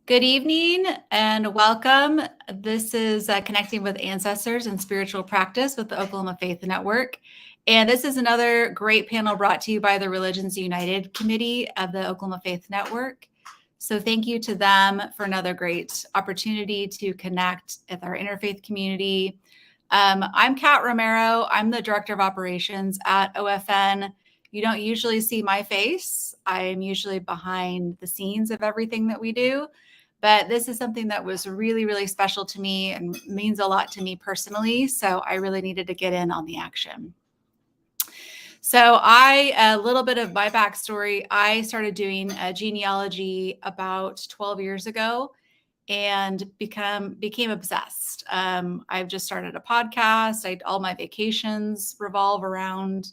Good evening and welcome. This is Connecting with Ancestors and Spiritual Practice with the Oklahoma Faith Network. And this is another great panel brought to you by the Religions United Committee of the Oklahoma Faith Network. So thank you to them for another great opportunity to connect with our interfaith community. I'm Kat Romero. I'm the Director of Operations at OFN. You don't usually see my face. I'm usually behind the scenes of everything that we do. But this is something that was really, really special to me and means a lot to me personally. So I really needed to get in on the action. So a little bit of my backstory, I started doing a genealogy about 12 years ago and became obsessed. I've just started a podcast. All my vacations revolve around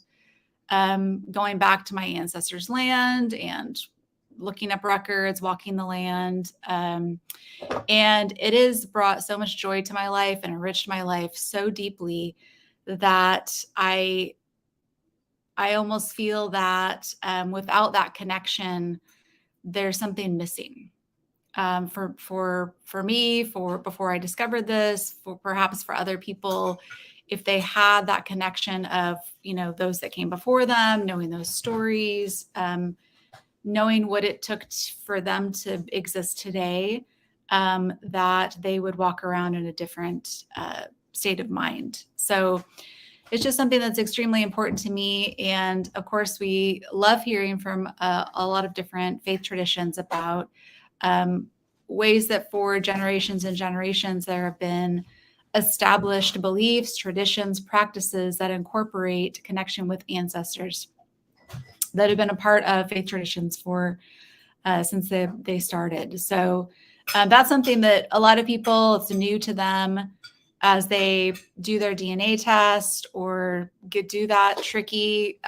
going back to my ancestors' land and looking up records, walking the land. And it has brought so much joy to my life and enriched my life so deeply that I almost feel that without that connection, there's something missing. For me, before I discovered this, for perhaps for other people, if they had that connection of, those that came before them, knowing those stories, knowing what it took for them to exist today, that they would walk around in a different state of mind. So it's just something that's extremely important to me. And of course, we love hearing from a lot of different faith traditions about ways that for generations and generations, there have been established beliefs, traditions, practices that incorporate connection with ancestors that have been a part of faith traditions for since they started. So that's something that a lot of people, it's new to them as they do their DNA test or do that tricky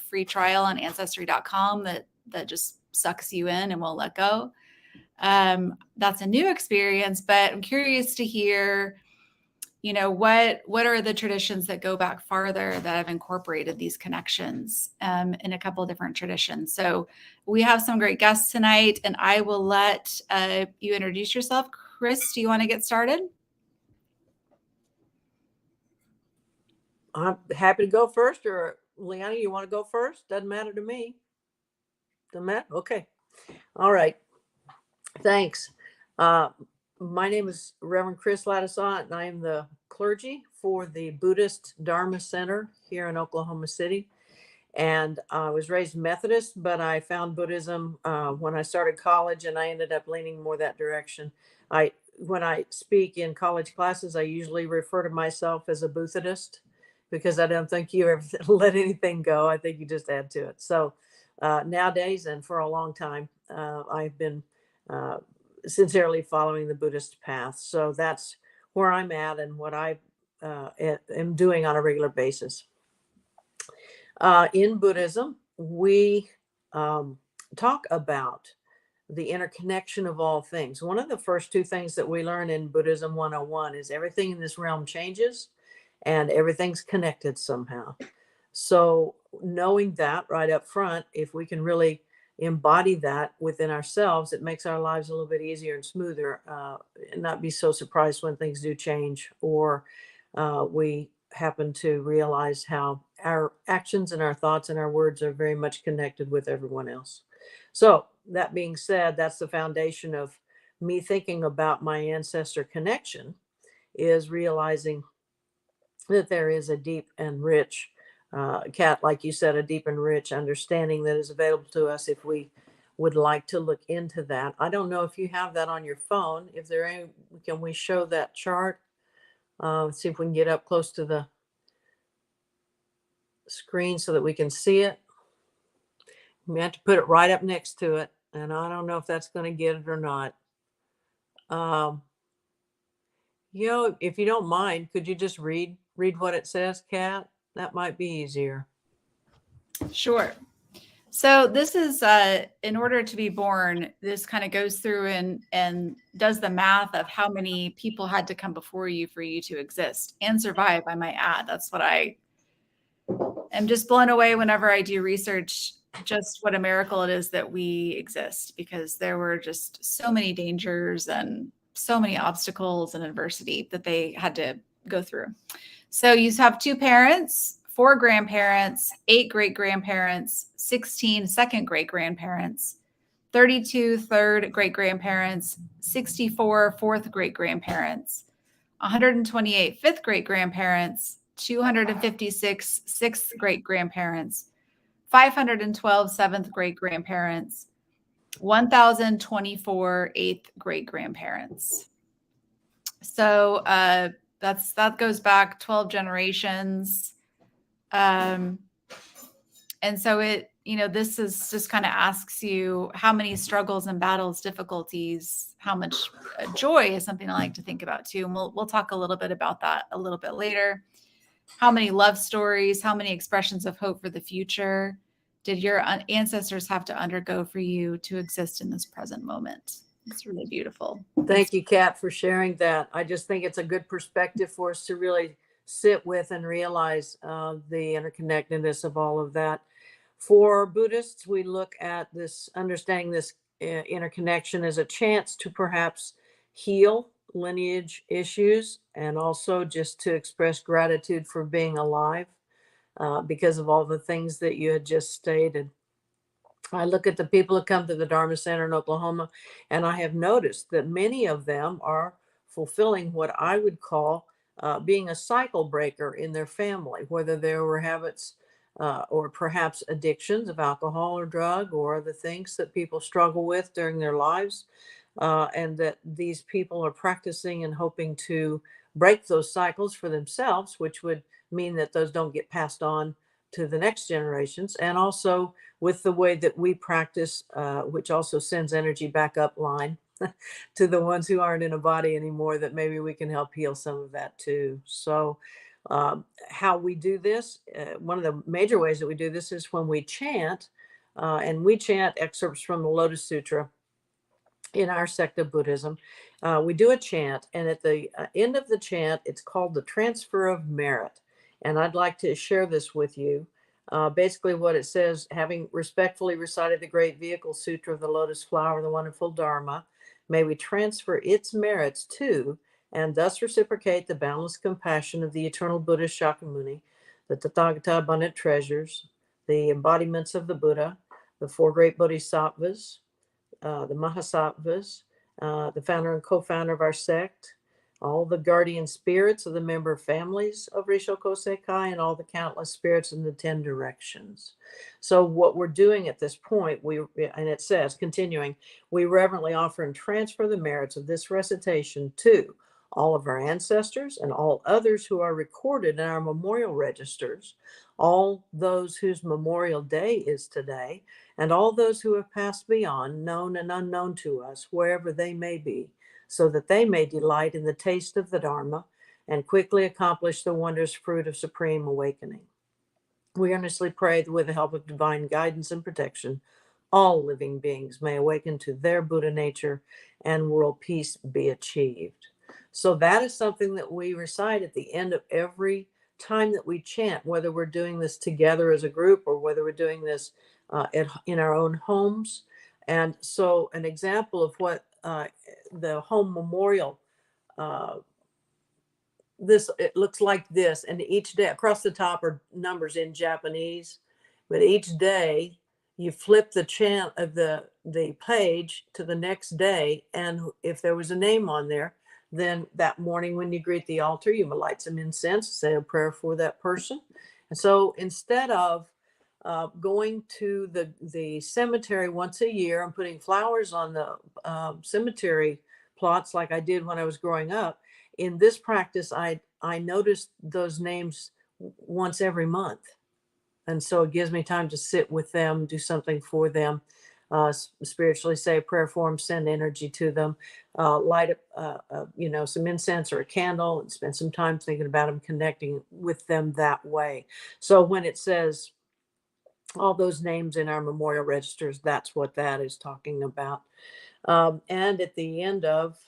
free trial on ancestry.com that just sucks you in and won't let go. That's a new experience, but I'm curious to hear, what are the traditions that go back farther that have incorporated these connections in a couple of different traditions. So we have some great guests tonight, and I will let you introduce yourself. Chris, do you want to get started? I'm happy to go first, or Leanna, you want to go first? Doesn't matter to me. Doesn't matter? Okay. All right. Thanks. My name is Reverend Chris Ladisant, and I am the clergy for the Buddhist Dharma Center here in Oklahoma City. And I was raised Methodist, but I found Buddhism when I started college, and I ended up leaning more that direction. When I speak in college classes, I usually refer to myself as a Buddhist because I don't think you ever let anything go. I think you just add to it. So nowadays, and for a long time, I've been sincerely following the Buddhist path. So that's where I'm at and what I am doing on a regular basis. In Buddhism, we talk about the interconnection of all things. One of the first two things that we learn in Buddhism 101 is everything in this realm changes and everything's connected somehow. So knowing that right up front, if we can really embody that within ourselves, it makes our lives a little bit easier and smoother, and not be so surprised when things do change, or we happen to realize how our actions and our thoughts and our words are very much connected with everyone else. So that being said, that's the foundation of me thinking about my ancestor connection, is realizing that there is a deep and rich, Kat, like you said, a deep and rich understanding that is available to us if we would like to look into that. I don't know if you have that on your phone. If there any, can we show that chart? See if we can get up close to the screen so that we can see it. We have to put it right up next to it, and I don't know if that's going to get it or not. If you don't mind, could you just read what it says, Kat? That might be easier. Sure. So this is, in order to be born, this kind of goes through and does the math of how many people had to come before you for you to exist and survive, I might add. That's what I am just blown away whenever I do research just what a miracle it is that we exist, because there were just so many dangers and so many obstacles and adversity that they had to go through. So you have 2 parents, 4 grandparents, 8 great grandparents, 16 second great grandparents, 32 third great grandparents, 64 fourth great grandparents, 128 fifth great grandparents, 256 sixth great grandparents, 512 seventh great grandparents, 1,024 eighth great grandparents. So that goes back 12 generations. And so this is just kind of asks you how many struggles and battles, difficulties, how much joy is something I like to think about too. And we'll talk a little bit about that a little bit later. How many love stories, how many expressions of hope for the future did your ancestors have to undergo for you to exist in this present moment? It's really beautiful. Thank you, Kat, for sharing that. I just think it's a good perspective for us to really sit with and realize the interconnectedness of all of that. For Buddhists, we look at this, understanding this interconnection as a chance to perhaps heal lineage issues, and also just to express gratitude for being alive because of all the things that you had just stated. I look at the people who come to the Dharma Center in Oklahoma, and I have noticed that many of them are fulfilling what I would call being a cycle breaker in their family, whether there were habits or perhaps addictions of alcohol or drug or other things that people struggle with during their lives, and that these people are practicing and hoping to break those cycles for themselves, which would mean that those don't get passed on to the next generations. And also with the way that we practice, which also sends energy back up line to the ones who aren't in a body anymore, that maybe we can help heal some of that too. So how we do this, one of the major ways that we do this is when we chant, and we chant excerpts from the Lotus Sutra in our sect of Buddhism. We do a chant, and at the end of the chant, it's called the transfer of merit. And I'd like to share this with you. Basically, what it says: having respectfully recited the great vehicle sutra of the lotus flower, the wonderful Dharma, may we transfer its merits to, and thus reciprocate the boundless compassion of the eternal Buddha Shakyamuni, the Tathagata abundant treasures, the embodiments of the Buddha, the 4 great bodhisattvas, the Mahasattvas, the founder and co-founder of our sect, all the guardian spirits of the member families of Rishoku Sekai, and all the countless spirits in the 10 directions. So what we're doing at this point, and it says, continuing, we reverently offer and transfer the merits of this recitation to all of our ancestors and all others who are recorded in our memorial registers, all those whose memorial day is today, and all those who have passed beyond, known and unknown to us, wherever they may be, so that they may delight in the taste of the Dharma and quickly accomplish the wondrous fruit of supreme awakening. We earnestly pray that with the help of divine guidance and protection, all living beings may awaken to their Buddha nature and world peace be achieved. So that is something that we recite at the end of every time that we chant, whether we're doing this together as a group or whether we're doing this in our own homes. And so an example of what the home memorial, it looks like this, and each day across the top are numbers in Japanese, but each day you flip the chant of the page to the next day, and if there was a name on there, then that morning when you greet the altar, you will light some incense, say a prayer for that person. And so instead of going to the cemetery once a year and putting flowers on the cemetery plots like I did when I was growing up, in this practice, I noticed those names once every month. And so it gives me time to sit with them, do something for them, spiritually say a prayer for them, send energy to them, light up, some incense or a candle, and spend some time thinking about them, connecting with them that way. So when it says all those names in our memorial registers, that's what that is talking about. And at the end of,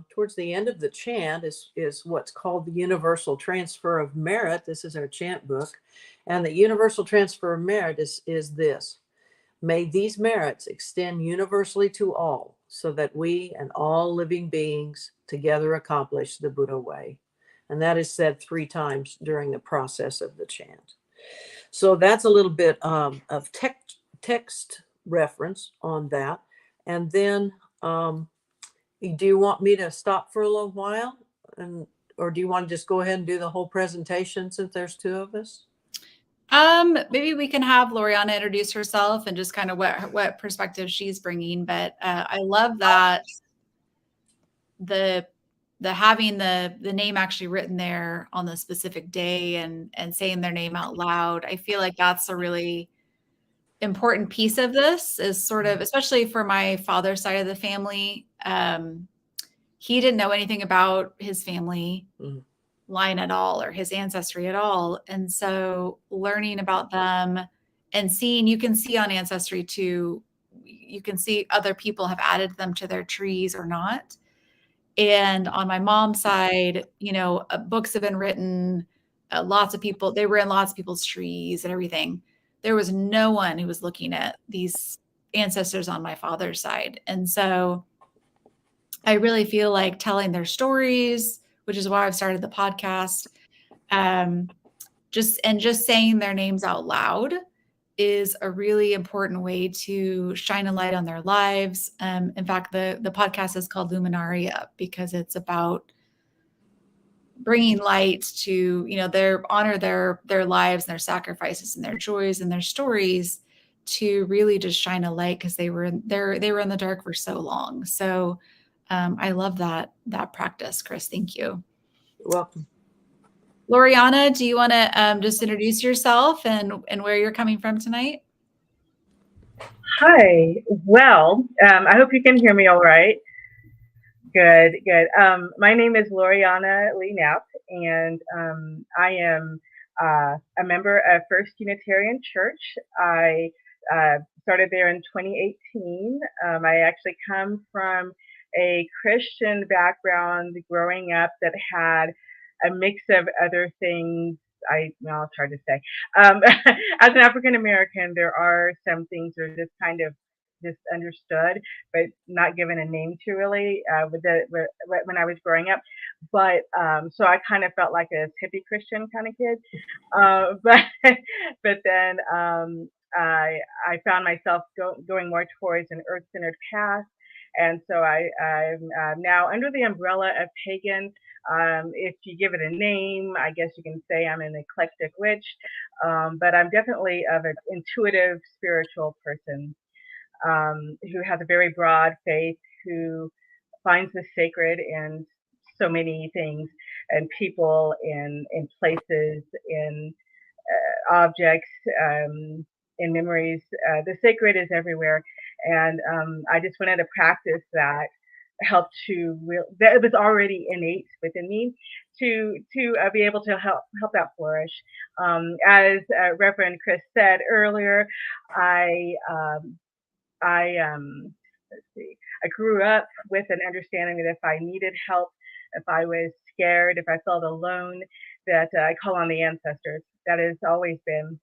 towards the end of the chant is what's called the universal transfer of merit. This is our chant book. And the universal transfer of merit is this: May these merits extend universally to all, so that we and all living beings together accomplish the Buddha way. And that is said 3 times during the process of the chant. So that's a little bit of text reference on that. And then, do you want me to stop for a little while, or do you want to just go ahead and do the whole presentation since there's 2 of us? Maybe we can have Loriana introduce herself and just kind of what perspective she's bringing. But I love that the having the name actually written there on the specific day and saying their name out loud. I feel like that's a really important piece of this, is sort of, especially for my father's side of the family. He didn't know anything about his family line at all, or his ancestry at all. And so learning about them and seeing, you can see on Ancestry too, you can see other people have added them to their trees or not. And on my mom's side, books have been written, lots of people, they were in lots of people's trees and everything. There was no one who was looking at these ancestors on my father's side. And so I really feel like telling their stories, which is why I've started the podcast, just saying their names out loud is a really important way to shine a light on their lives. In fact, the podcast is called Luminaria because it's about bringing light to, honor their lives and their sacrifices and their joys and their stories, to really just shine a light, because they were in the dark for so long. So I love that practice, Chris. Thank you. You're welcome. Loriana, do you want to just introduce yourself and where you're coming from tonight? Hi. Well, I hope you can hear me all right. Good. My name is Loriana Lee Knapp, and I am a member of First Unitarian Church. I started there in 2018. I actually come from a Christian background growing up that had a mix of other things. It's hard to say. As an African American, there are some things that are just kind of just understood, but not given a name to really when I was growing up. But so I kind of felt like a hippie Christian kind of kid. But then I found myself going more towards an earth-centered path. And so I'm now under the umbrella of pagan. If you give it a name, I guess you can say I'm an eclectic witch, but I'm definitely of an intuitive spiritual person who has a very broad faith, who finds the sacred in so many things, and people, in places, in objects, in memories. The sacred is everywhere, and I just wanted to practice that. Help to that was already innate within me to be able to help that flourish. As Reverend Chris said earlier, let's see. I grew up with an understanding that if I needed help, if I was scared, if I felt alone, that I call on the ancestors. That has always been.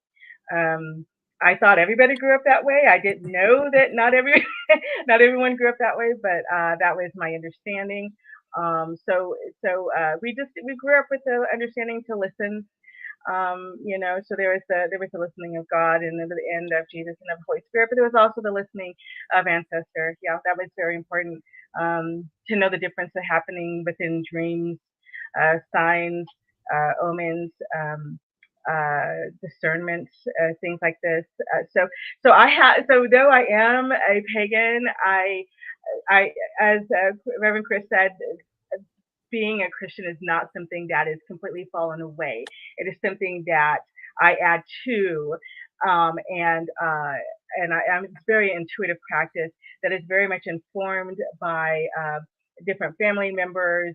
I thought everybody grew up that way. I didn't know that not everyone grew up that way, but that was my understanding. So we grew up with the understanding to listen. So there was the listening of God, and then the end of Jesus and of the Holy Spirit, but there was also the listening of ancestor. Yeah, that was very important to know the difference of happening within dreams, signs, omens, discernment, things like this. So though I am a pagan, I as Reverend Chris said, being a Christian is not something that is completely fallen away. It is something that I add to, and it's very intuitive practice that is very much informed by different family members,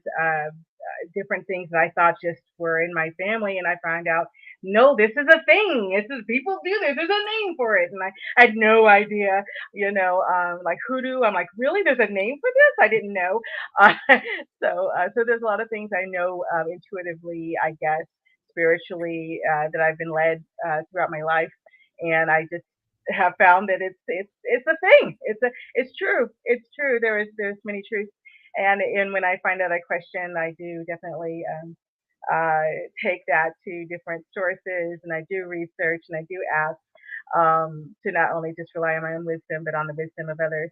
different things that I thought just were in my family, and I find out, no, this is a thing. This is, people do this. There's a name for it, and I had no idea. Like hoodoo. I'm like, really? There's a name for this? I didn't know. So there's a lot of things I know intuitively, I guess, spiritually, that I've been led throughout my life, and I just have found that it's a thing. It's true. It's true. There's many truths, and when I find out I question, I do definitely take that to different sources, and I do research, and I do ask to not only just rely on my own wisdom, but on the wisdom of others.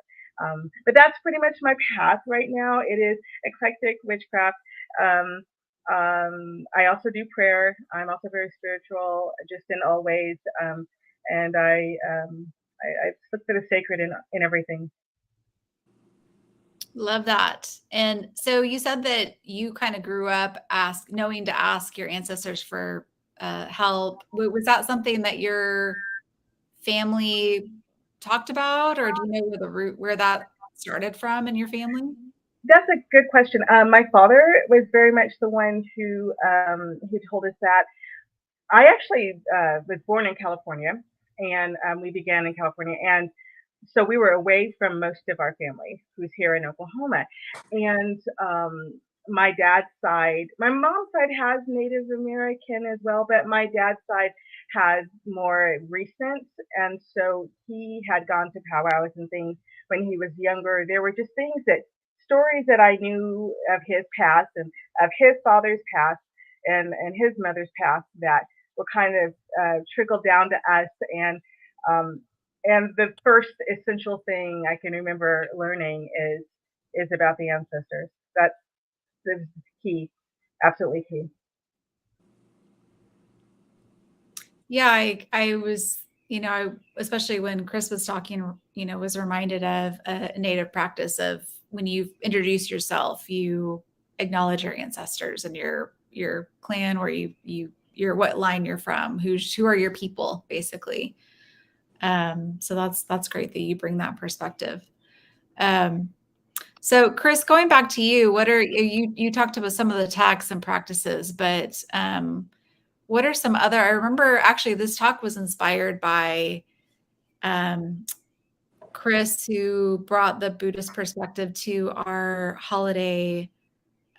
But that's pretty much my path right now. It is eclectic witchcraft. Um, I also do prayer. I'm also very spiritual, just in all ways. And I look for the sacred in everything. Love that. And so you said that you kind of grew up knowing to ask your ancestors for help. Was that something that your family talked about, or do you know where that started from in your family? That's a good question. My father was very much the one who told us that. I actually was born in California, and we began in California, and so we were away from most of our family who's here in Oklahoma. And my dad's side, my mom's side has Native American as well, but my dad's side has more recent. And so he had gone to powwows and things when he was younger. There were just stories that I knew of his past and of his father's past and his mother's past that were kind of trickled down to us. Um, and the first essential thing I can remember learning is about the ancestors. That's key, absolutely key. Yeah, I was, especially when Chris was talking, was reminded of a native practice of when you introduce yourself, you acknowledge your ancestors and your clan, where you're what line you're from, who are your people, basically. So that's great that you bring that perspective. So Chris, going back to you, you talked about some of the texts and practices, but what are some other? I remember actually this talk was inspired by Chris, who brought the Buddhist perspective to our holiday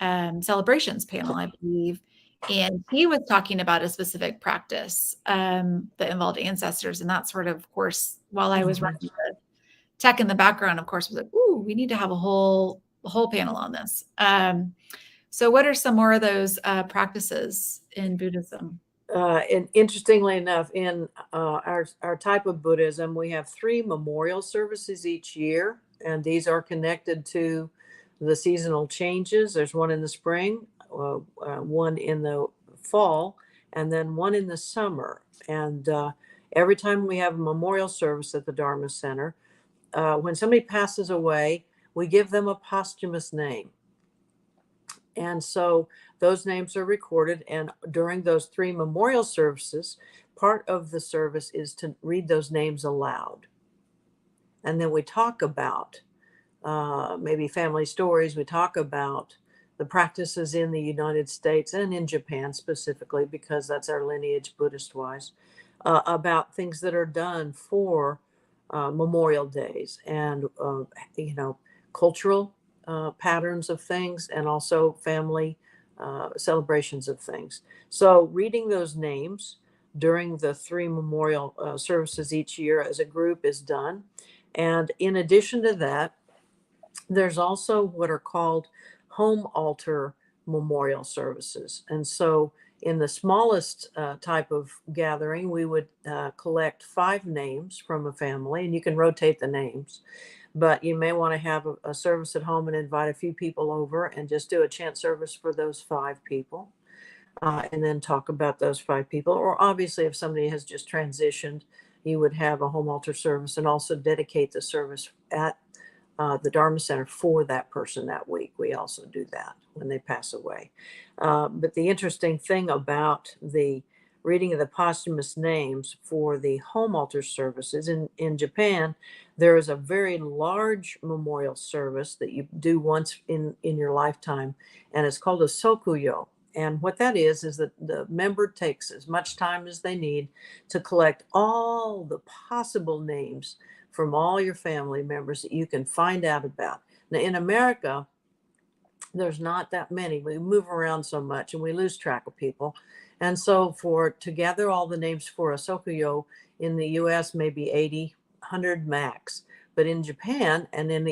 celebrations panel, I believe. And he was talking about a specific practice that involved ancestors. And that sort of course, while I was running the tech in the background, of course, was like, ooh, we need to have a whole panel on this. So what are some more of those practices in Buddhism? And interestingly enough, in our type of Buddhism, we have 3 memorial services each year, and these are connected to the seasonal changes. There's one in the spring, one in the fall, and then one in the summer. And every time we have a memorial service at the Dharma Center, when somebody passes away, we give them a posthumous name. And so those names are recorded. And during those 3 memorial services, part of the service is to read those names aloud. And then we talk about maybe family stories. We talk about the practices in the United States and in Japan specifically, because that's our lineage Buddhist wise, about things that are done for Memorial Days and, cultural patterns of things, and also family celebrations of things. So reading those names during the 3 memorial services each year as a group is done. And in addition to that, there's also what are called home altar memorial services. And so in the smallest type of gathering, we would collect 5 names from a family, and you can rotate the names. But you may want to have a service at home and invite a few people over and just do a chant service for those 5 people, and then talk about those 5 people. Or obviously, if somebody has just transitioned, you would have a home altar service and also dedicate the service at the Dharma Center for that person that week. We also do that when they pass away. But the interesting thing about the reading of the posthumous names for the home altar services in Japan, there is a very large memorial service that you do once in your lifetime, and it's called a sokuyo. And what that is that the member takes as much time as they need to collect all the possible names from all your family members that you can find out about. Now, in America, there's not that many. We move around so much and we lose track of people. And so to gather all the names for a sokuyo In the US, maybe 80, 100 max. But in Japan and in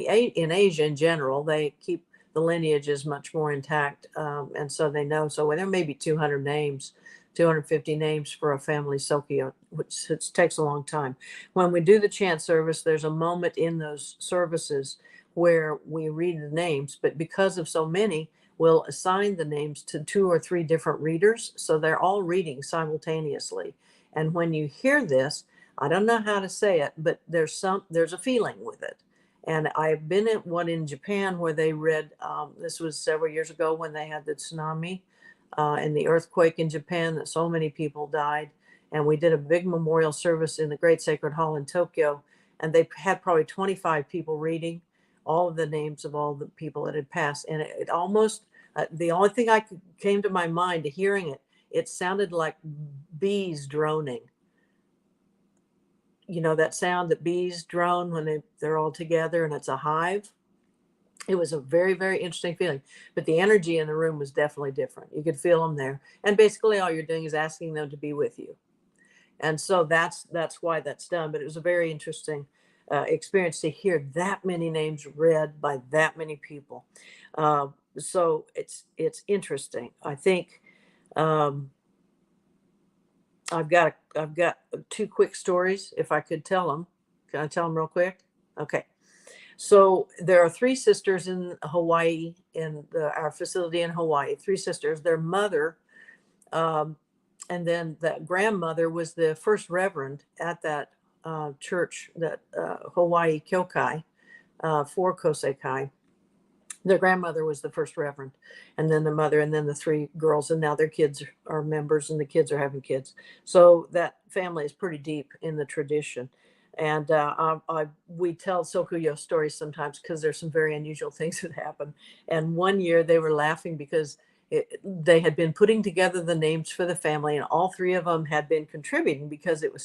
Asia in general, they keep the lineages much more intact. And so they know. So there may be 200 names, 250 names for a family Sokyo, which takes a long time. When we do the chant service, there's a moment in those services where we read the names, but because of so many, we'll assign the names to 2 or 3 different readers. So they're all reading simultaneously. And when you hear this, I don't know how to say it, but there's a feeling with it. And I've been at one in Japan where they read, this was several years ago when they had the tsunami and the earthquake in Japan, that so many people died. And we did a big memorial service in the Great Sacred Hall in Tokyo. And they had probably 25 people reading all of the names of all the people that had passed. And it almost, the only thing came to my mind to hearing it, it sounded like bees droning. You know, that sound that bees drone when they're all together and it's a hive. It was a very, very interesting feeling, but the energy in the room was definitely different. You could feel them there. And basically all you're doing is asking them to be with you. And so that's why that's done. But it was a very interesting experience to hear that many names read by that many people. So it's interesting. I think I've got 2 quick stories if I could tell them. Can I tell them real quick? Okay. So there are 3 sisters in Hawaii, in our facility in Hawaii. 3 sisters. Their mother, and then the grandmother was the first reverend at that church, that Hawaii Kyokai for Kosekai. Their grandmother was the first reverend, and then the mother, and then the 3 girls, and now their kids are members, and the kids are having kids. So that family is pretty deep in the tradition. And we tell Sokuyo stories sometimes because there's some very unusual things that happen. And one year they were laughing because they had been putting together the names for the family, and all 3 of them had been contributing because it was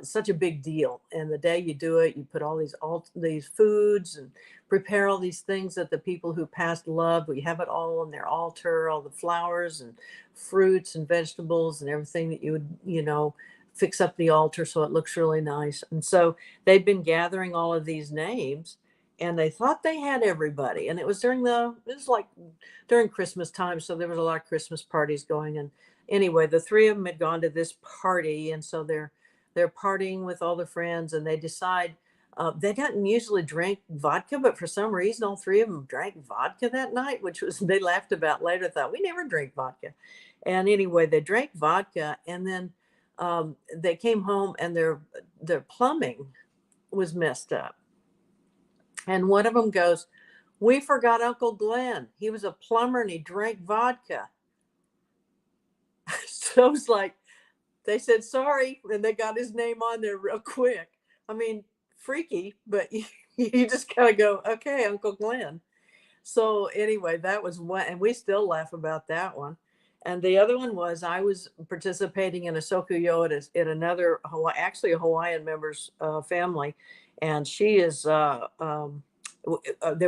such a big deal. And the day you do it, you put all these foods and prepare all these things that the people who passed loved. We have it all on their altar, all the flowers and fruits and vegetables and everything that you would, fix up the altar so it looks really nice. And so they've been gathering all of these names, and they thought they had everybody. And it was like during Christmas time. So there was a lot of Christmas parties going. And anyway, the 3 of them had gone to this party. And so they're partying with all their friends, and they decide they didn't usually drink vodka, but for some reason, all 3 of them drank vodka that night, which was, they laughed about later, thought we never drink vodka. And anyway, they drank vodka, and then they came home, and their plumbing was messed up. And one of them goes, "We forgot Uncle Glenn. He was a plumber and he drank vodka." So it was like, they said sorry, and they got his name on there real quick. I mean, freaky, but you just kind of go, okay, Uncle Glenn. So anyway, that was one, and we still laugh about that one. And the other one was, I was participating in a Sokuyo at another actually a Hawaiian member's family, and she is there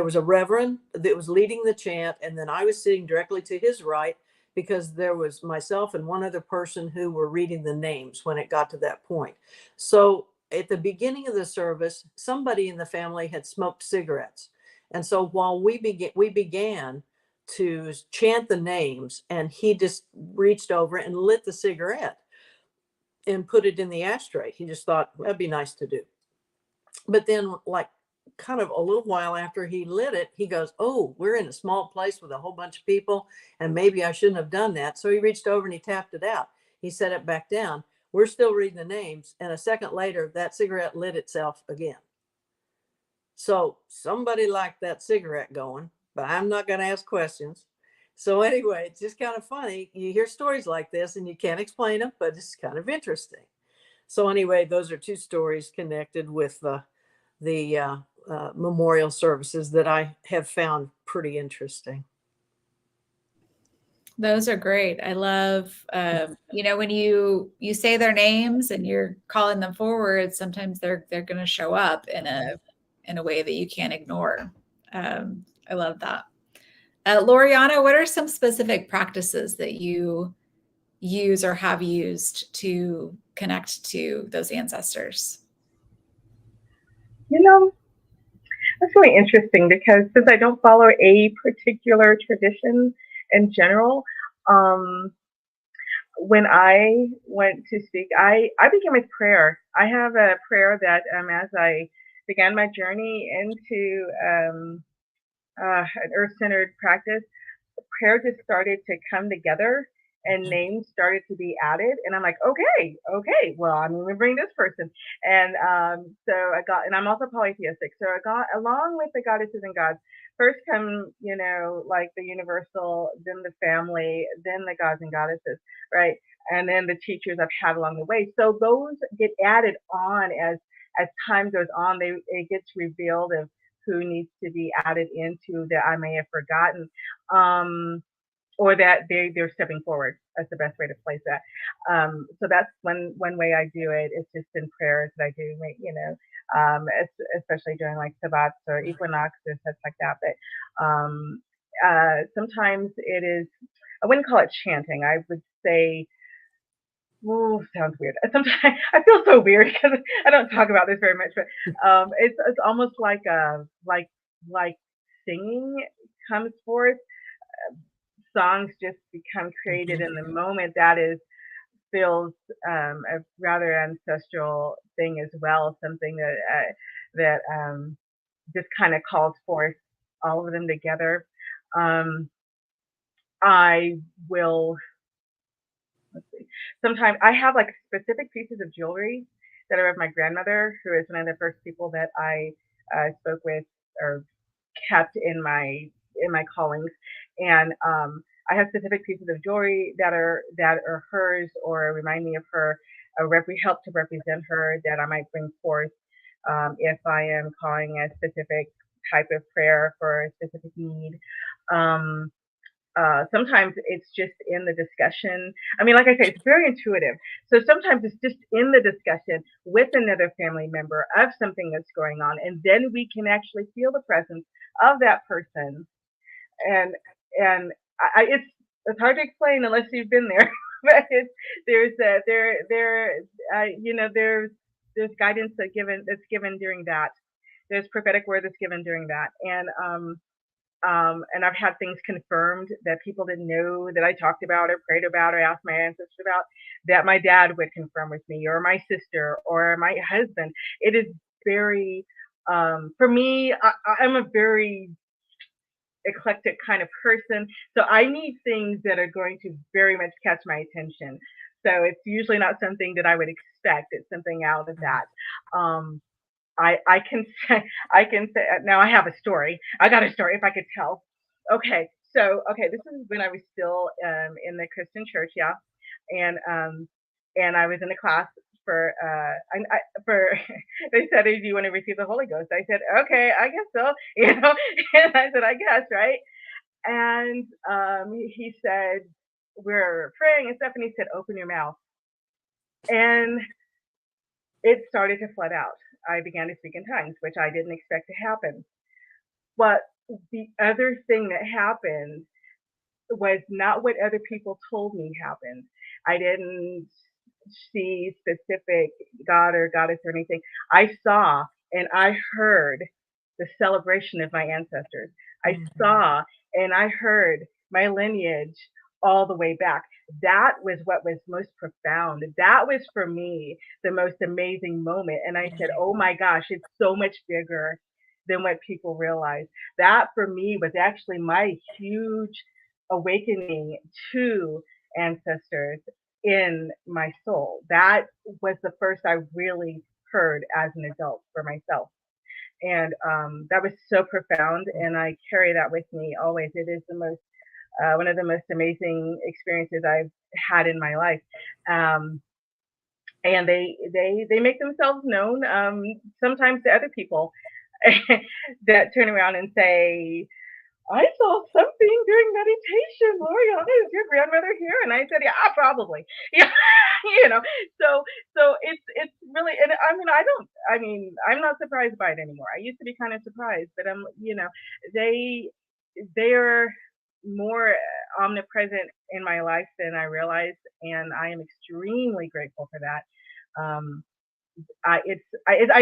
was a reverend that was leading the chant, and then I was sitting directly to his right, because there was myself and one other person who were reading the names when it got to that point. So at the beginning of the service, somebody in the family had smoked cigarettes. And so while we began to chant the names, and he just reached over and lit the cigarette and put it in the ashtray. He just thought that'd be nice to do. But then, like, kind of a little while after he lit it, he goes, "Oh, we're in a small place with a whole bunch of people, and maybe I shouldn't have done that." So he reached over and he tapped it out. He set it back down. We're still reading the names, and a second later, that cigarette lit itself again. So somebody liked that cigarette going, but I'm not going to ask questions. So anyway, it's just kind of funny. You hear stories like this, and you can't explain them, but it's kind of interesting. So anyway, those are 2 stories connected with the memorial services that I have found pretty interesting. Those are great. I love, when you say their names and you're calling them forward, sometimes they're going to show up in a way that you can't ignore. I love that. Loriana, what are some specific practices that you use or have used to connect to those ancestors? You know, that's really interesting because since I don't follow a particular tradition in general, um, when I went to speak, I began with prayer. I have a prayer that as I began my journey into an earth-centered practice, prayer just started to come together and names started to be added. And I'm like, okay, well, I'm remembering this person. And so I got, and I'm also polytheistic. So I got, along with the goddesses and gods, first come, like the universal, then the family, then the gods and goddesses, right? And then the teachers I've had along the way. So those get added on as time goes on. It gets revealed of who needs to be added into that I may have forgotten. Or that they're stepping forward. That's the best way to place that. So that's one way I do it. It's just in prayers that I do, especially during like Sabbats or equinoxes, such like that. But sometimes it is, I wouldn't call it chanting. I would say, ooh, sounds weird. Sometimes I feel so weird because I don't talk about this very much, but it's almost like like singing comes forth. Songs just become created in the moment. That feels a rather ancestral thing as well. Something that just kind of calls forth all of them together. I will. Let's see. Sometimes I have like specific pieces of jewelry that are of my grandmother, who is one of the first people that I spoke with or kept in my callings, and I have specific pieces of jewelry that are hers or remind me of her, help to represent her, that I might bring forth if I am calling a specific type of prayer for a specific need. Sometimes it's just in the discussion. I mean, like I say, it's very intuitive. So sometimes it's just in the discussion with another family member of something that's going on, and then we can actually feel the presence of that person. And it's hard to explain unless you've been there. But there's guidance that's given during that. There's prophetic word that's given during that, and I've had things confirmed that people didn't know that I talked about or prayed about or asked my ancestors about, that my dad would confirm with me, or my sister, or my husband. It is very, for me, I'm a very eclectic kind of person. So I need things that are going to very much catch my attention. So it's usually not something that I would expect. It's something out of that. I can say now I have a story. I got a story if I could tell. Okay, so this is when I was still in the Christian church, yeah, and I was in a class for for they said, "Do you want to receive the Holy Ghost?" I said, "Okay, I guess so," and I said, "I guess, right?" And he said, "We're praying and stuff," and he said, "Open your mouth," and it started to flood out. I began to speak in tongues, which I didn't expect to happen. But the other thing that happened was not what other people told me happened. I didn't see specific God or goddess or anything. I saw and I heard the celebration of my ancestors. I saw and I heard my lineage all the way back. That was what was most profound. That was for me the most amazing moment. And I said, oh my gosh, it's so much bigger than what people realize. That for me was actually my huge awakening to ancestors in my soul. That was the first I really heard as an adult for myself. And that was so profound, and I carry that with me always. It is the most one of the most amazing experiences I've had in my life. And they make themselves known sometimes to other people that turn around and say, I saw something during meditation, Loriana. Is your grandmother here? And I said, yeah, probably. Yeah, you know. So it's really, and I mean, I'm not surprised by it anymore. I used to be kind of surprised, but they're more omnipresent in my life than I realized, and I am extremely grateful for that. I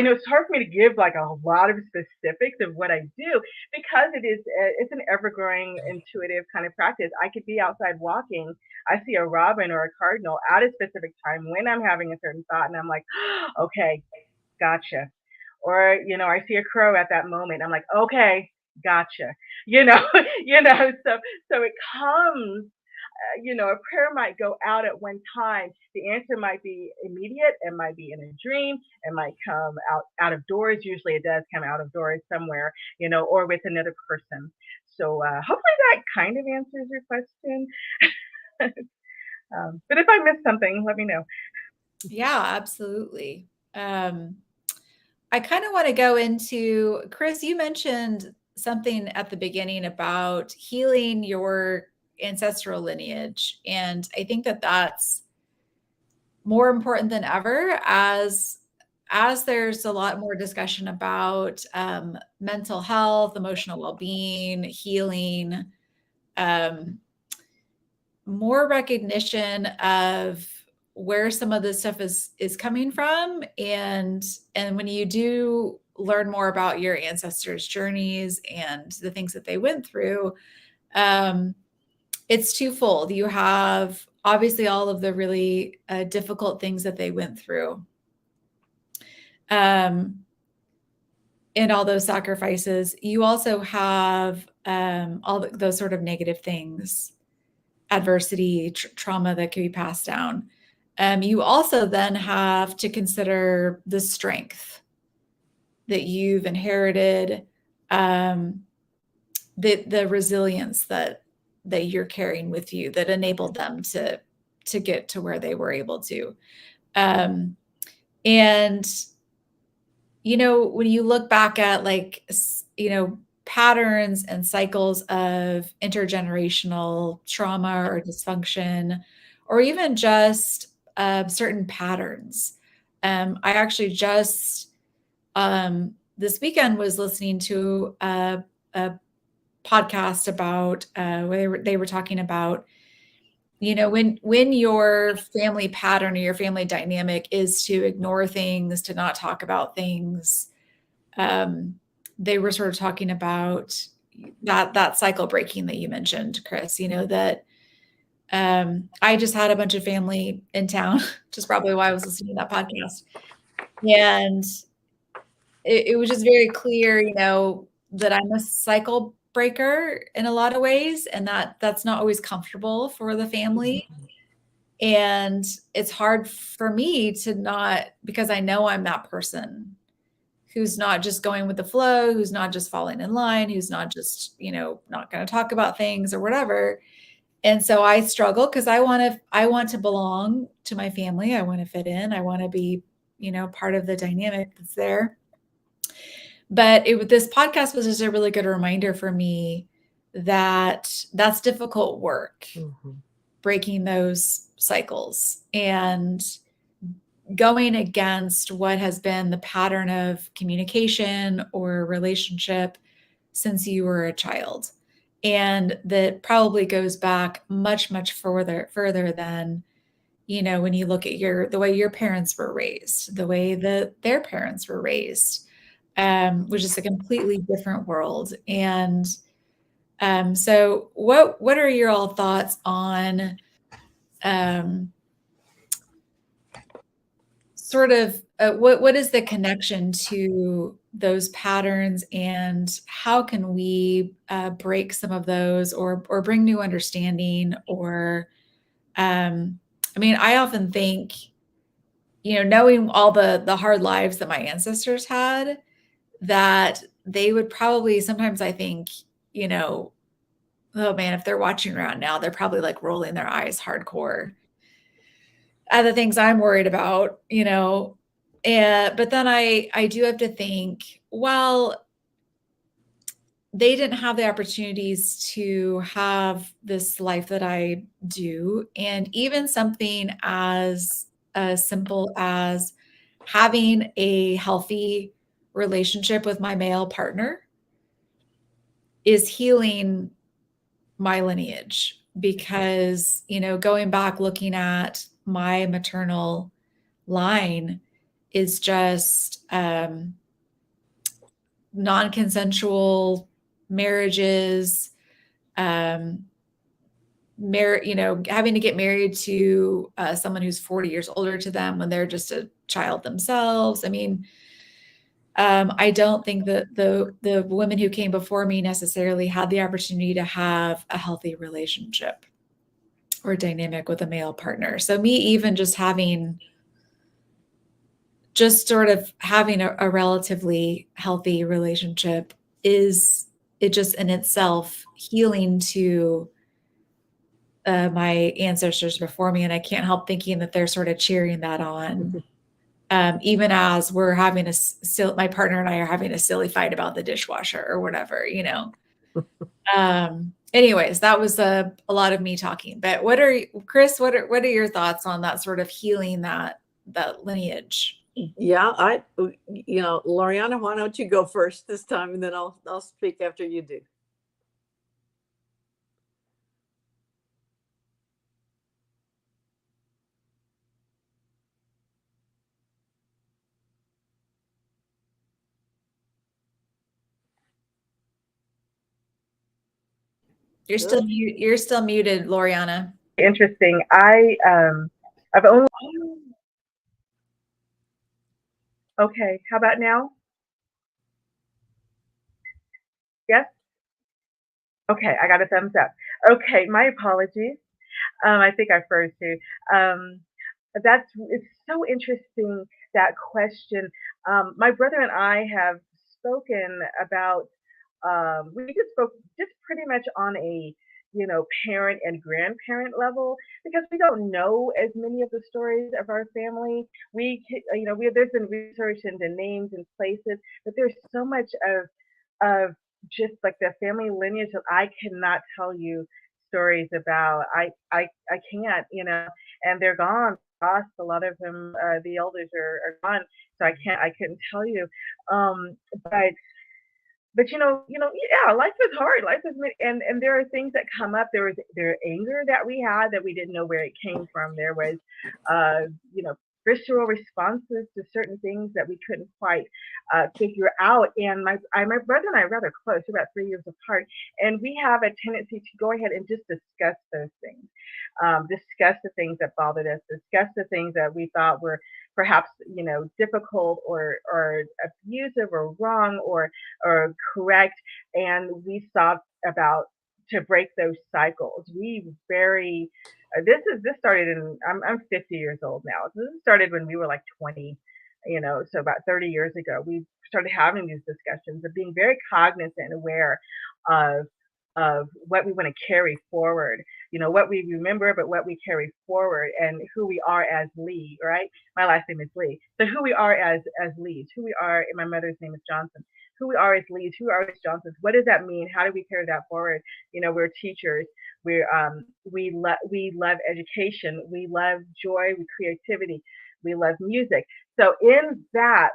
know it's hard for me to give like a lot of specifics of what I do because it's an ever growing intuitive kind of practice. I could be outside walking, I see a robin or a cardinal at a specific time when I'm having a certain thought, and I'm like, okay, gotcha. Or I see a crow at that moment. I'm like, okay, gotcha. You know, so it comes a prayer might go out at one time. The answer might be immediate. It might be in a dream. It might come out of doors. Usually, it does come out of doors somewhere, or with another person. So hopefully that kind of answers your question. But if I missed something, let me know. Yeah, absolutely. I kind of want to go into, Chris, you mentioned something at the beginning about healing your ancestral lineage. And I think that that's more important than ever as there's a lot more discussion about mental health, emotional well-being, healing, more recognition of where some of this stuff is coming from, and when you do learn more about your ancestors' journeys and the things that they went through, it's twofold. You have obviously all of the really difficult things that they went through, and all those sacrifices. You also have those sort of negative things, adversity, trauma that can be passed down. You also then have to consider the strength that you've inherited, the resilience that you're carrying with you that enabled them to get to where they were able to. And when you look back at patterns and cycles of intergenerational trauma or dysfunction, or even just certain patterns. I actually just this weekend was listening to a podcast about where they were talking about, when your family pattern or your family dynamic is to ignore things, to not talk about things. They were sort of talking about that cycle breaking that you mentioned, Chris, that I just had a bunch of family in town, which is probably why I was listening to that podcast. And it was just very clear, that I'm a cycle breaker in a lot of ways, and that's not always comfortable for the family. And it's hard for me to not, because I know I'm that person who's not just going with the flow, who's not just falling in line, who's not just, not going to talk about things or whatever. And so I struggle because I want to belong to my family. I want to fit in. I want to be, part of the dynamic that's there. But this podcast was just a really good reminder for me that that's difficult work, breaking those cycles and going against what has been the pattern of communication or relationship since you were a child. And that probably goes back much, much further than, when you look at the way your parents were raised, the way that their parents were raised, which is a completely different world. And so what are your all thoughts on sort of what is the connection to those patterns, and how can we break some of those or bring new understanding? Or I often think, knowing all the hard lives that my ancestors had, that they would probably, sometimes I think, oh man, if they're watching around now, they're probably like rolling their eyes hardcore at the things I'm worried about, but then I do have to think, well, they didn't have the opportunities to have this life that I do. And even something as simple as having a healthy relationship with my male partner is healing my lineage, because, going back, looking at my maternal line is just non-consensual marriages, having to get married to someone who's 40 years older to them when they're just a child themselves. I mean, I don't think that the women who came before me necessarily had the opportunity to have a healthy relationship or dynamic with a male partner. So me even just sort of having a relatively healthy relationship is it just in itself healing to my ancestors before me. And I can't help thinking that they're sort of cheering that on. Even as we're having my partner and I are having a silly fight about the dishwasher or whatever, anyways, that was a lot of me talking, but Chris, what are your thoughts on that sort of healing that lineage? Yeah, Loriana, why don't you go first this time, and then I'll speak after you do. You're still muted, Loriana. Interesting. I've only. Okay, how about now? Yes? Okay, I got a thumbs up. Okay, my apologies. I think I froze too. It's so interesting, that question. My brother and I have spoken about, we just spoke just pretty much on a, parent and grandparent level, because we don't know as many of the stories of our family. There's been research into names and places, but there's so much of just like the family lineage that I cannot tell you stories about. I can't, and they're gone. Lost a lot of them. The elders are gone, so I couldn't tell you. Um, but yeah, life is hard. Life is, and there are things that come up. There anger that we had that we didn't know where it came from. There was, uh, you know, visceral responses to certain things that we couldn't quite figure out. And my brother and I are rather close, we're about 3 years apart, and we have a tendency to go ahead and just discuss those things, discuss the things that bothered us, discuss the things that we thought were perhaps difficult or abusive or wrong or correct, and we sought about to break those cycles. We very this started in I'm 50 years old now. So this started when we were like 20, so about 30 years ago. We started having these discussions of being very cognizant and aware of what we want to carry forward, what we remember, but what we carry forward, and who we are as Lee, right? My last name is Lee. So who we are as Lees, who we are, and my mother's name is Johnson. Who we are as Lees, who we are as Johnsons. What does that mean? How do we carry that forward? We're teachers. We love education. We love joy, creativity. We love music. So in that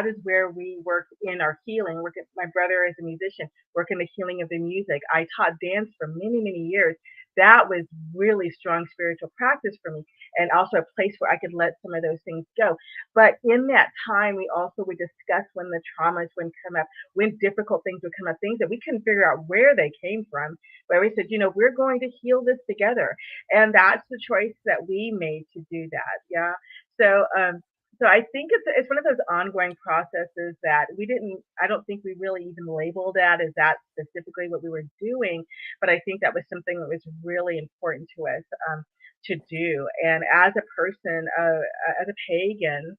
is where we work in our healing. My brother is a musician, work in the healing of the music. I taught dance for many, many years. That was really strong spiritual practice for me, and also a place where I could let some of those things go. But in that time, we also would discuss when the traumas would come up, when difficult things would come up, things that we couldn't figure out where they came from. Where we said, we're going to heal this together, and that's the choice that we made to do that. Yeah. So I think it's one of those ongoing processes that I don't think we really even labeled that as that specifically what we were doing, but I think that was something that was really important to us to do. And as a person, as a pagan,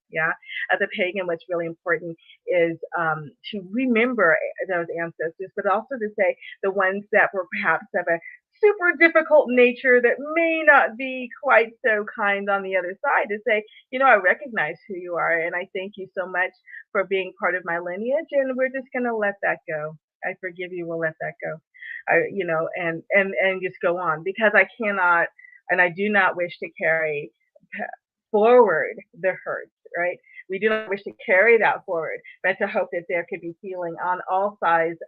what's really important is to remember those ancestors, but also to say the ones that were perhaps of a super difficult nature that may not be quite so kind on the other side, to say, I recognize who you are, and I thank you so much for being part of my lineage, and we're just going to let that go. I forgive you. We'll let that go. And just go on, because I cannot, and I do not wish to carry forward the hurt, right? We do not wish to carry that forward, but to hope that there could be healing on all sides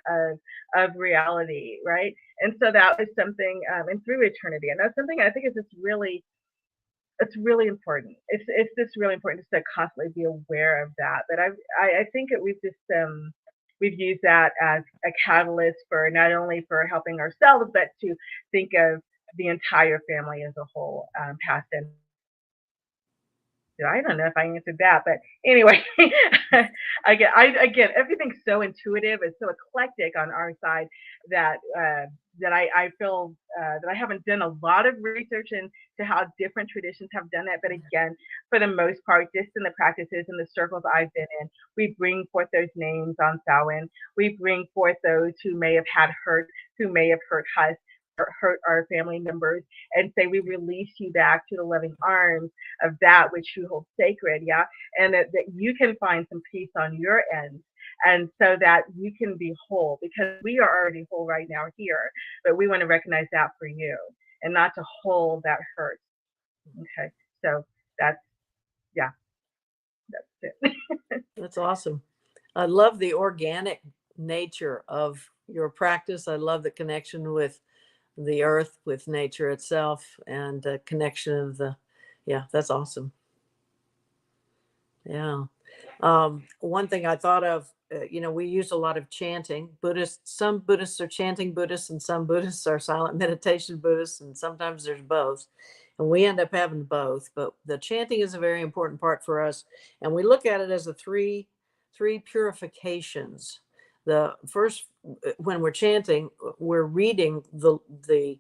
of reality, right? And so that was something, and through eternity, and that's something I think is just really it's really important. It's just really important just to constantly be aware of that. But I think that we've used that as a catalyst for not only for helping ourselves, but to think of the entire family as a whole, past and I don't know if I answered that, but anyway, again, everything's so intuitive and so eclectic on our side that I feel that I haven't done a lot of research into how different traditions have done it. But again, for the most part, just in the practices and the circles I've been in, we bring forth those names on Samhain. We bring forth those who may have had hurt, who may have hurt us, or hurt our family members, and say we release you back to the loving arms of that which you hold sacred, yeah, and that you can find some peace on your end, and so that you can be whole, because we are already whole right now here, but we want to recognize that for you and not to hold that hurt. Okay, so that's, yeah, that's it. That's awesome. I love the organic nature of your practice. I love the connection with the earth, with nature itself, and the connection of yeah, that's awesome. Yeah. One thing I thought of, we use a lot of chanting. Some Buddhists are chanting Buddhists, and some Buddhists are silent meditation Buddhists, and sometimes there's both. And we end up having both. But the chanting is a very important part for us, and we look at it as a three purifications. The first, when we're chanting, we're reading the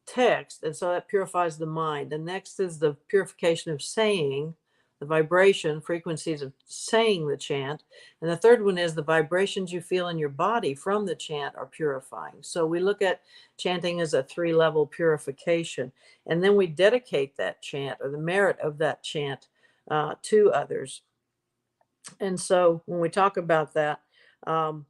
text, and so that purifies the mind. And next is the purification of saying, the vibration frequencies of saying the chant. And the third one is the vibrations you feel in your body from the chant are purifying. So we look at chanting as a 3-level purification, and then we dedicate that chant, or the merit of that chant, to others. And so when we talk about that, um,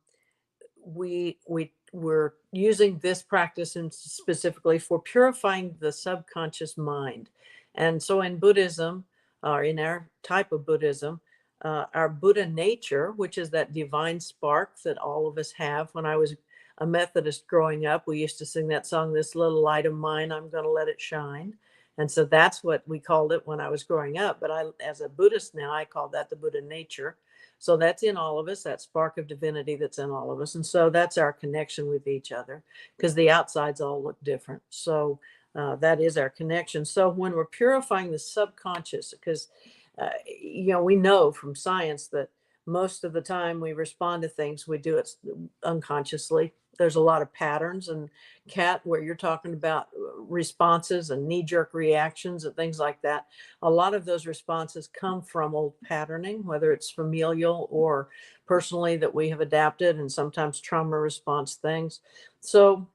we're using this practice specifically for purifying the subconscious mind. And so in Buddhism, or in our type of Buddhism, our Buddha nature, which is that divine spark that all of us have. When I was a Methodist growing up, we used to sing that song, "This little light of mine, I'm going to let it shine." And so that's what we called it when I was growing up. But as a Buddhist now, I call that the Buddha nature. So that's in all of us, that spark of divinity that's in all of us. And so that's our connection with each other, because the outsides all look different. So that is our connection. So when we're purifying the subconscious, because, we know from science that most of the time we respond to things, we do it unconsciously. There's a lot of patterns. And Kat, where you're talking about responses and knee-jerk reactions and things like that, a lot of those responses come from old patterning, whether it's familial or personally that we have adapted, and sometimes trauma response things. So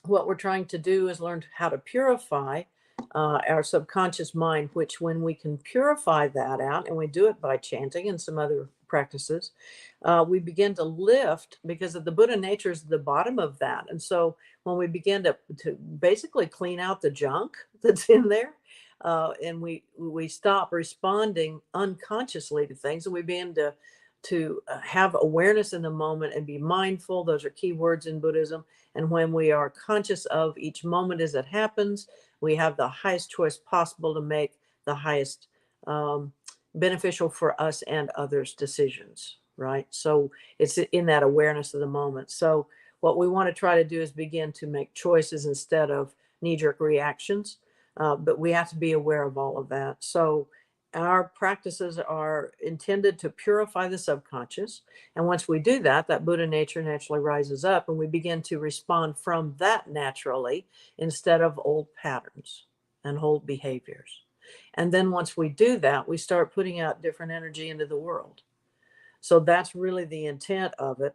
what we're trying to do is learn how to purify our subconscious mind, which when we can purify that out, and we do it by chanting and some other practices, we begin to lift, because of the Buddha nature is the bottom of that. And so when we begin to basically clean out the junk that's in there, and we stop responding unconsciously to things, and we begin to have awareness in the moment and be mindful. Those are key words in Buddhism. And when we are conscious of each moment as it happens, we have the highest choice possible to make the highest beneficial for us and others decisions, right? So it's in that awareness of the moment. So what we want to try to do is begin to make choices instead of knee-jerk reactions, but we have to be aware of all of that. So our practices are intended to purify the subconscious. And once we do that, that Buddha nature naturally rises up, and we begin to respond from that naturally instead of old patterns and old behaviors. And then once we do that, we start putting out different energy into the world. So that's really the intent of it.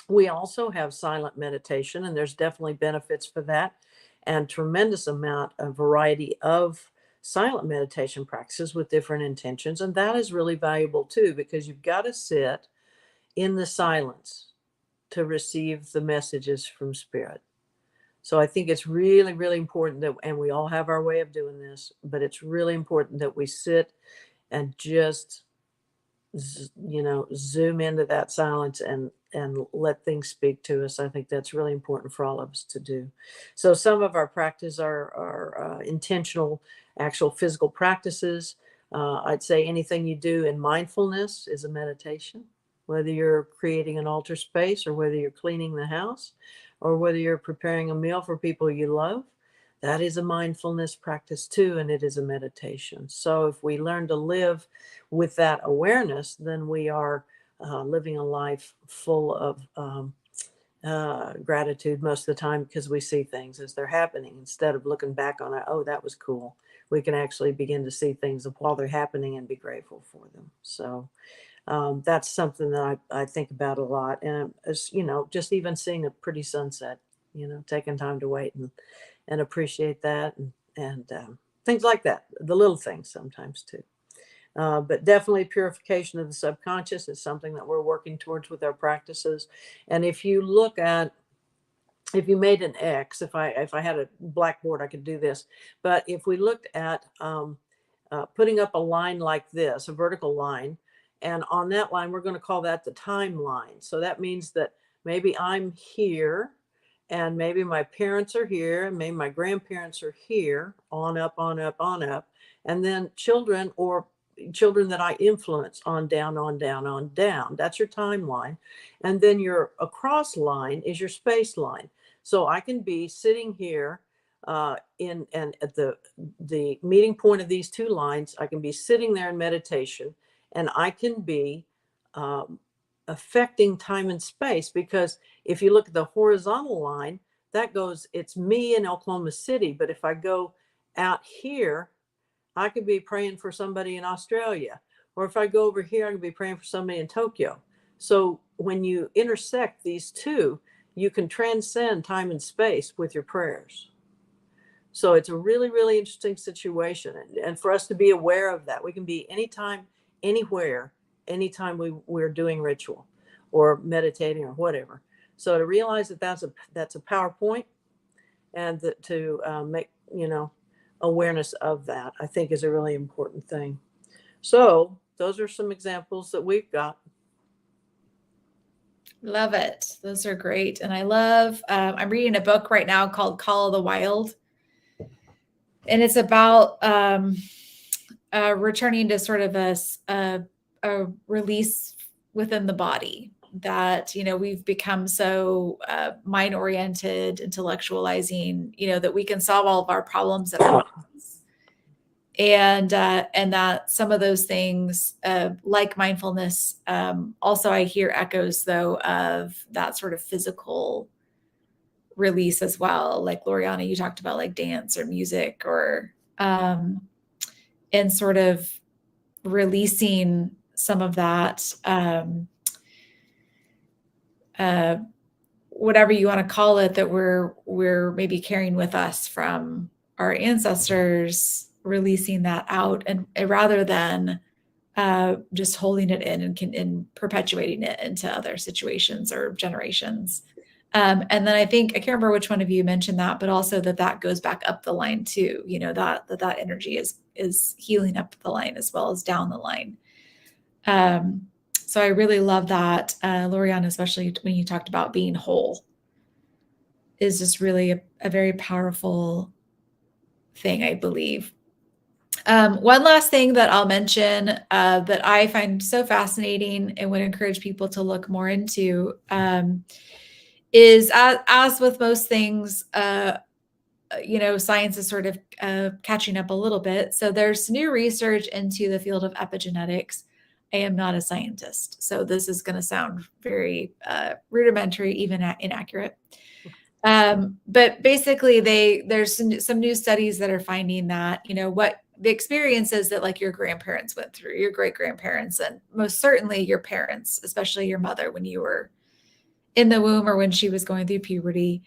We also have silent meditation, and there's definitely benefits for that, and tremendous amount of variety of silent meditation practices with different intentions. And that is really valuable too, because you've got to sit in the silence to receive the messages from spirit. So I think it's really, really important that, and we all have our way of doing this, but it's really important that we sit and just zoom into that silence and let things speak to us. I think that's really important for all of us to do. So some of our practice are intentional, actual physical practices. I'd say anything you do in mindfulness is a meditation, whether you're creating an altar space or whether you're cleaning the house or whether you're preparing a meal for people you love. That is a mindfulness practice too, and it is a meditation. So if we learn to live with that awareness, then we are living a life full of gratitude most of the time, because we see things as they're happening instead of looking back on it. Oh, that was cool. We can actually begin to see things while they're happening and be grateful for them. So that's something that I think about a lot. And as just even seeing a pretty sunset, taking time to wait and appreciate that, and things like that, the little things sometimes too. But definitely purification of the subconscious is something that we're working towards with our practices. And if you made an X, if I had a blackboard, I could do this. But if we looked at putting up a line like this, a vertical line, and on that line, we're going to call that the timeline. So that means that maybe I'm here, and maybe my parents are here, and maybe my grandparents are here, on up, on up, on up. And then children that I influence on down, on down, on down. That's your timeline. And then your across line is your space line. So I can be sitting here and at the meeting point of these two lines, I can be sitting there in meditation, and I can be affecting time and space, because if you look at the horizontal line, it's me in Oklahoma City. But if I go out here, I could be praying for somebody in Australia. Or if I go over here, I could be praying for somebody in Tokyo. So when you intersect these two, you can transcend time and space with your prayers. So it's a really, really interesting situation. And for us to be aware of that, we can be anytime, anywhere, anytime we're doing ritual or meditating or whatever. So to realize that that's a PowerPoint, and to make, awareness of that, I think is a really important thing. So those are some examples that we've got. Love it. Those are great. And I love, I'm reading a book right now called Call of the Wild. And it's about returning to sort of a release within the body, that, we've become so mind-oriented, intellectualizing, that we can solve all of our problems at once. And that some of those things, like mindfulness, also I hear echoes though of that sort of physical release as well. Like Loriana, you talked about like dance or music, or and sort of releasing some of that, whatever you want to call it, that we're maybe carrying with us from our ancestors, releasing that out, and rather than just holding it in and perpetuating it into other situations or generations. And then I think, I can't remember which one of you mentioned that, but also that goes back up the line too, that energy is healing up the line as well as down the line. So I really love that, Loriana, especially when you talked about being whole, is just really a very powerful thing, I believe. One last thing that I'll mention that I find so fascinating and would encourage people to look more into is, as with most things, science is sort of catching up a little bit. So there's new research into the field of epigenetics. I am not a scientist, so this is going to sound very rudimentary, even inaccurate. But basically, there's some new studies that are finding that, what the experiences that like your grandparents went through, your great grandparents, and most certainly your parents, especially your mother when you were in the womb or when she was going through puberty,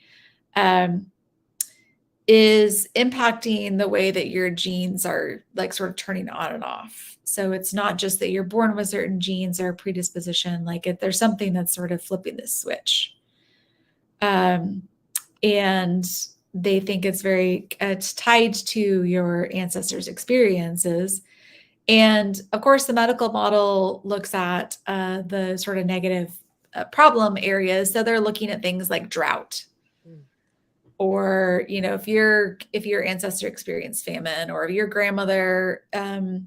is impacting the way that your genes are like sort of turning on and off. So it's not just that you're born with certain genes or predisposition, there's something that's sort of flipping this switch. And they think it's tied to your ancestors' experiences. And of course, the medical model looks at the sort of negative problem areas. So they're looking at things like drought, or, you know, if your ancestor experienced famine, or if your grandmother was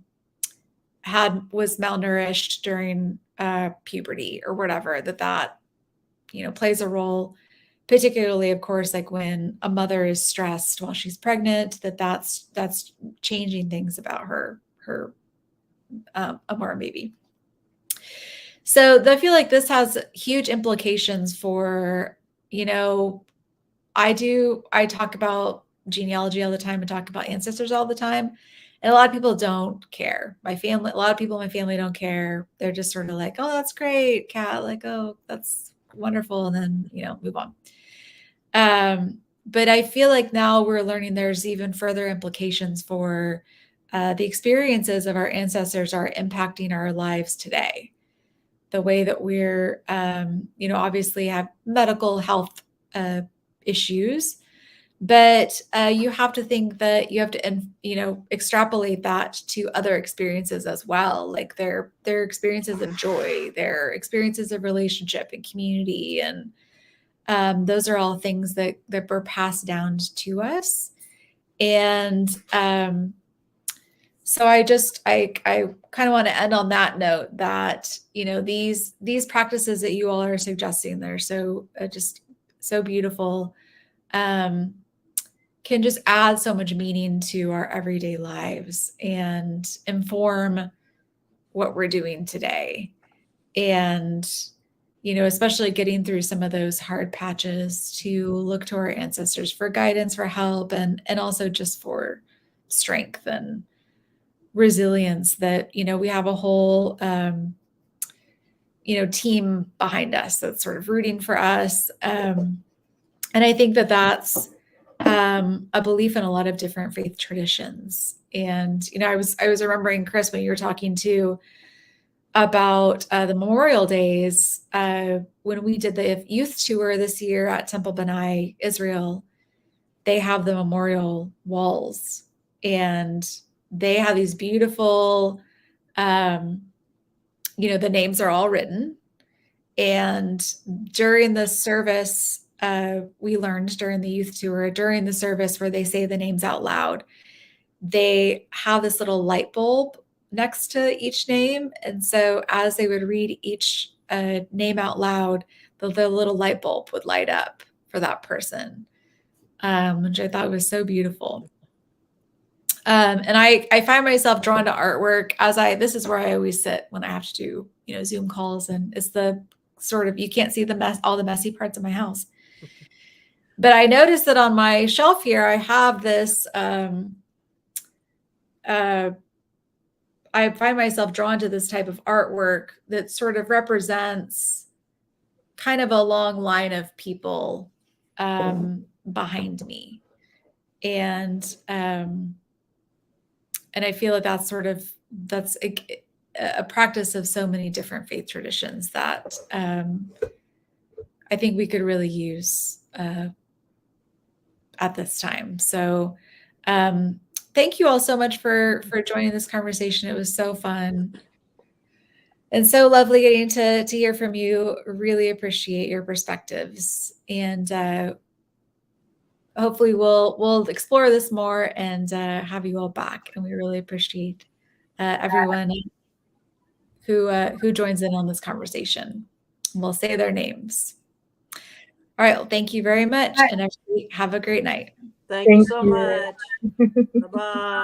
malnourished during puberty or whatever, that you know plays a role. Particularly, of course, like when a mother is stressed while she's pregnant, that's changing things about her unborn baby. So I feel like this has huge implications for, you know, I talk about genealogy all the time and talk about ancestors all the time. And a lot of people don't care. A lot of people in my family don't care. They're just sort of like, oh, that's great, Kat. Like, oh, that's wonderful. And then, you know, move on. But I feel like now we're learning there's even further implications for the experiences of our ancestors are impacting our lives today. The way that we're, you know, obviously have medical health issues, but you have to think that you have to, you know, extrapolate that to other experiences as well, like their experiences of joy, their experiences of relationship and community, and those are all things that were passed down to us. And so I kind of want to end on that note that, you know, these practices that you all are suggesting, they're so just so beautiful, can just add so much meaning to our everyday lives and inform what we're doing today. And, you know, especially getting through some of those hard patches, to look to our ancestors for guidance, for help, and also just for strength and resilience, that, you know, we have a whole, you know, team behind us that's sort of rooting for us. And I think that that's a belief in a lot of different faith traditions. And, you know, I was remembering, Chris, when you were talking too about the Memorial Days, when we did the youth tour this year at Temple Benai, Israel, they have the memorial walls, and they have these beautiful, you know, the names are all written. And during the service, we learned during the youth tour, during the service where they say the names out loud, they have this little light bulb next to each name. And so as they would read each name out loud, the little light bulb would light up for that person, which I thought was so beautiful. And I find myself drawn to artwork this is where I always sit when I have to do, you know, Zoom calls, and it's the sort of, you can't see all the messy parts of my house. But I noticed that on my shelf here, I have this, I find myself drawn to this type of artwork that sort of represents kind of a long line of people behind me. And I feel like that's a practice of so many different faith traditions that I think we could really use at this time. So thank you all so much for joining this conversation. It was so fun and so lovely getting to hear from you. Really appreciate your perspectives, and hopefully we'll explore this more and have you all back. And we really appreciate everyone who joins in on this conversation. We'll say their names. All right. Well, thank you very much, and everybody have a great night. Thank you so much. Bye-bye.